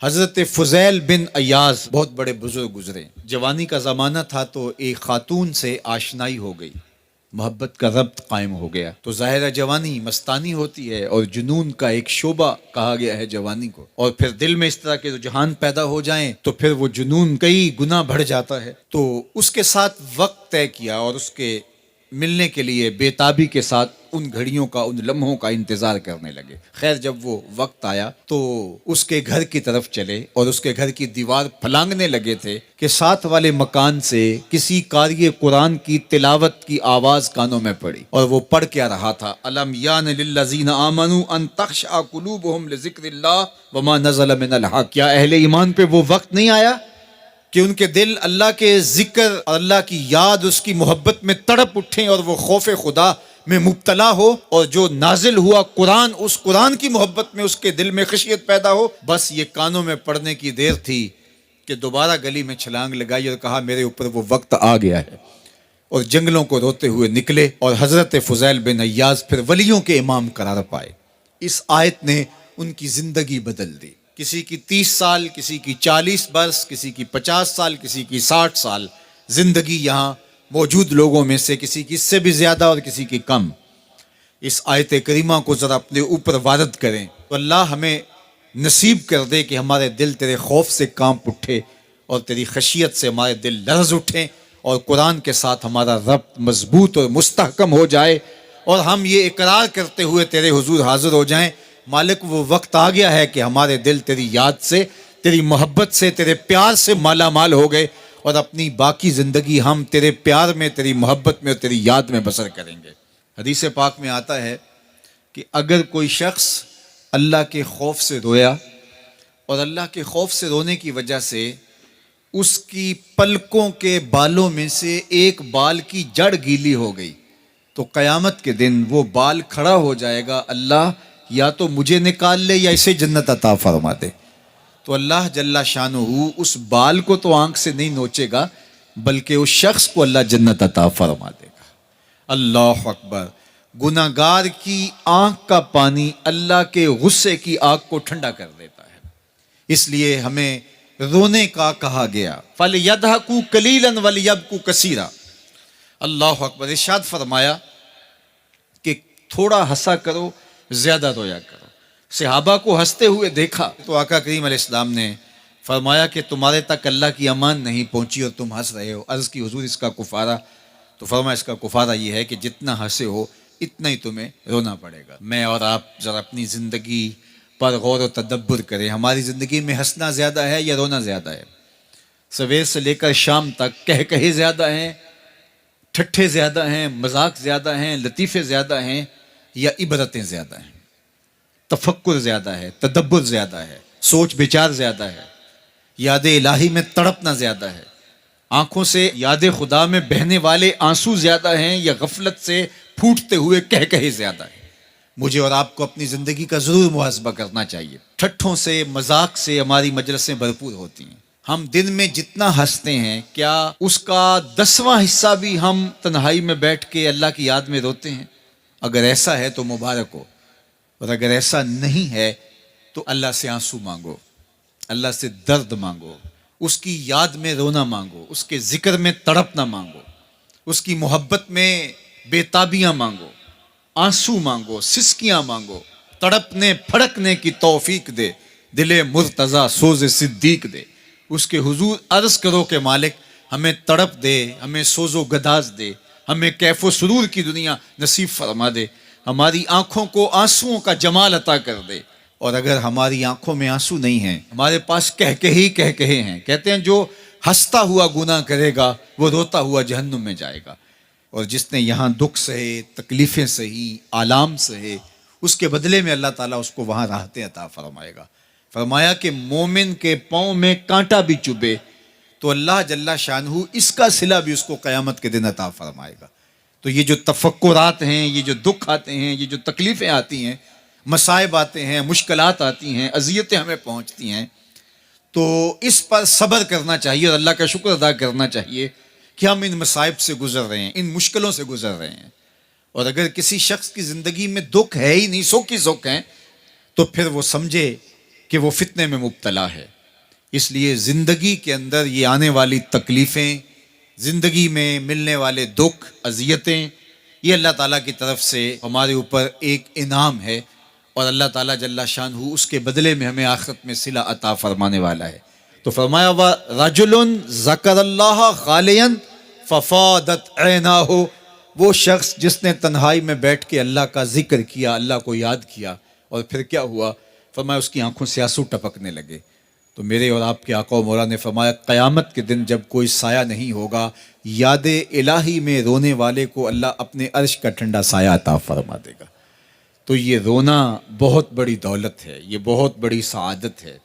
حضرت فضیل بن ایاز بہت بڑے بزرگ گزرے. جوانی کا زمانہ تھا تو ایک خاتون سے آشنائی ہو گئی، محبت کا ربط قائم ہو گیا. تو ظاہر جوانی مستانی ہوتی ہے اور جنون کا ایک شعبہ کہا گیا ہے جوانی کو، اور پھر دل میں اس طرح کے رجحان پیدا ہو جائیں تو پھر وہ جنون کئی گنا بڑھ جاتا ہے. تو اس کے ساتھ وقت طے کیا اور اس کے ملنے کے لیے بے تابی کے ساتھ ان گھڑیوں کا، ان لمحوں کا انتظار کرنے لگے. خیر جب وہ وقت آیا تو اس کے گھر کی طرف چلے اور اس کے گھر کی دیوار پھلانگنے لگے تھے کہ ساتھ والے مکان سے کسی قاری قرآن کی تلاوت کی آواز کانوں میں پڑی. اور وہ پڑھ کیا رہا تھا، الم یان للذین آمنوا ان تخشع قلوبهم لذکر اللہ وما نزل من الحق. کیا اہل ایمان پہ وہ وقت نہیں آیا کہ ان کے دل اللہ کے ذکر اور اللہ کی یاد، اس کی محبت میں تڑپ اٹھیں اور وہ خوف خدا میں مبتلا ہو، اور جو نازل ہوا قرآن، اس قرآن کی محبت میں اس کے دل میں خشیت پیدا ہو. بس یہ کانوں میں پڑنے کی دیر تھی کہ دوبارہ گلی میں چھلانگ لگائی اور کہا میرے اوپر وہ وقت آ گیا ہے، اور جنگلوں کو روتے ہوئے نکلے. اور حضرت فضیل بن ایاز پھر ولیوں کے امام قرار پائے. اس آیت نے ان کی زندگی بدل دی. کسی کی 30 سال، کسی کی 40 برس، کسی کی 50 سال، کسی کی 60 سال زندگی یہاں موجود لوگوں میں سے کسی کی اس سے بھی زیادہ اور کسی کی کم. اس آیت کریمہ کو ذرا اپنے اوپر وارد کریں تو اللہ ہمیں نصیب کر دے کہ ہمارے دل تیرے خوف سے کانپ اٹھے اور تیری خشیت سے ہمارے دل لرز اٹھیں، اور قرآن کے ساتھ ہمارا ربط مضبوط اور مستحکم ہو جائے، اور ہم یہ اقرار کرتے ہوئے تیرے حضور حاضر ہو جائیں، مالک وہ وقت آ گیا ہے کہ ہمارے دل تیری یاد سے، تیری محبت سے، تیرے پیار سے مالا مال ہو گئے، اور اپنی باقی زندگی ہم تیرے پیار میں، تیری محبت میں اور تیری یاد میں بسر کریں گے. حدیث پاک میں آتا ہے کہ اگر کوئی شخص اللہ کے خوف سے رویا اور اللہ کے خوف سے رونے کی وجہ سے اس کی پلکوں کے بالوں میں سے ایک بال کی جڑ گیلی ہو گئی تو قیامت کے دن وہ بال کھڑا ہو جائے گا، اللہ یا تو مجھے نکال لے یا اسے جنت عطا فرما دے. تو اللہ جل شانہ اس بال کو تو آنکھ سے نہیں نوچے گا، بلکہ اس شخص کو اللہ جنت عطا فرما دے گا. اللہ اکبر. گناہگار کی آنکھ کا پانی اللہ کے غصے کی آگ کو ٹھنڈا کر دیتا ہے. اس لیے ہمیں رونے کا کہا گیا، فَلْيَضْحَكُوا قَلِيلًا وَلْيَبْكُوا كَثِيرًا. اللہ اکبر. ارشاد فرمایا کہ تھوڑا ہنسا کرو، زیادہ رویا کرو. صحابہ کو ہنستے ہوئے دیکھا تو آقا کریم علیہ السلام نے فرمایا کہ تمہارے تک اللہ کی امان نہیں پہنچی اور تم ہنس رہے ہو. عرض کی حضور اس کا کفارہ؟ تو فرمایا اس کا کفارہ یہ ہے کہ جتنا ہنسے ہو اتنا ہی تمہیں رونا پڑے گا. میں اور آپ ذرا اپنی زندگی پر غور و تدبر کریں. ہماری زندگی میں ہنسنا زیادہ ہے یا رونا زیادہ ہے؟ سویر سے لے کر شام تک کہے زیادہ ہیں، ٹھٹھے زیادہ ہیں، مذاق زیادہ ہیں، لطیفے زیادہ ہیں، یا عبرتیں زیادہ ہیں؟ تفکر زیادہ ہے، تدبر زیادہ ہے، سوچ بچار زیادہ ہے، یاد الہی میں تڑپنا زیادہ ہے، آنکھوں سے یاد خدا میں بہنے والے آنسو زیادہ ہیں، یا غفلت سے پھوٹتے ہوئے کہے زیادہ ہیں؟ مجھے اور آپ کو اپنی زندگی کا ضرور محاسبہ کرنا چاہیے. ٹھٹھوں سے، مذاق سے ہماری مجلسیں بھرپور ہوتی ہیں. ہم دن میں جتنا ہنستے ہیں کیا اس کا 10واں حصہ بھی ہم تنہائی میں بیٹھ کے اللہ کی یاد میں روتے ہیں؟ اگر ایسا ہے تو مبارک ہو، اور اگر ایسا نہیں ہے تو اللہ سے آنسو مانگو، اللہ سے درد مانگو، اس کی یاد میں رونا مانگو، اس کے ذکر میں تڑپنا مانگو، اس کی محبت میں بے تابیاں مانگو، آنسو مانگو، سسکیاں مانگو. تڑپنے پھڑکنے کی توفیق دے، دل مرتضیٰ سوز صدیق دے. اس کے حضور عرض کرو کہ مالک ہمیں تڑپ دے، ہمیں سوز و گداز دے، ہمیں کیف و سرور کی دنیا نصیب فرما دے، ہماری آنکھوں کو آنسوؤں کا جمال عطا کر دے. اور اگر ہماری آنکھوں میں آنسو نہیں ہیں، ہمارے پاس کہے ہیں، کہتے ہیں جو ہنستا ہوا گناہ کرے گا وہ روتا ہوا جہنم میں جائے گا، اور جس نے یہاں دکھ سہے، تکلیفیں سہی، آلام سہے، اس کے بدلے میں اللہ تعالیٰ اس کو وہاں راحتیں عطا فرمائے گا. فرمایا کہ مومن کے پاؤں میں کانٹا بھی چبھے تو اللہ جل شانہ اس کا صلہ بھی اس کو قیامت کے دن عطا فرمائے گا. تو یہ جو تفکرات ہیں، یہ جو دکھ آتے ہیں، یہ جو تکلیفیں آتی ہیں، مصائب آتے ہیں، مشکلات آتی ہیں، اذیتیں ہمیں پہنچتی ہیں، تو اس پر صبر کرنا چاہیے اور اللہ کا شکر ادا کرنا چاہیے کہ ہم ان مصائب سے گزر رہے ہیں، ان مشکلوں سے گزر رہے ہیں. اور اگر کسی شخص کی زندگی میں دکھ ہے ہی نہیں، سکھ ہی سکھ ہیں، تو پھر وہ سمجھے کہ وہ فتنے میں مبتلا ہے. اس لیے زندگی کے اندر یہ آنے والی تکلیفیں، زندگی میں ملنے والے دکھ، اذیتیں، یہ اللہ تعالیٰ کی طرف سے ہمارے اوپر ایک انعام ہے، اور اللہ تعالیٰ جل شانہ اس کے بدلے میں ہمیں آخرت میں صلہ عطا فرمانے والا ہے. تو فرمایا رجل ذکر اللہ خالیا ففاضت عیناہ، وہ شخص جس نے تنہائی میں بیٹھ کے اللہ کا ذکر کیا، اللہ کو یاد کیا، اور پھر کیا ہوا؟ فرمایا اس کی آنکھوں سے آنسو ٹپکنے لگے. تو میرے اور آپ کے آقا و مولا نے فرمایا قیامت کے دن جب کوئی سایہ نہیں ہوگا، یاد الہی میں رونے والے کو اللہ اپنے عرش کا ٹھنڈا سایہ عطا فرما دے گا. تو یہ رونا بہت بڑی دولت ہے، یہ بہت بڑی سعادت ہے.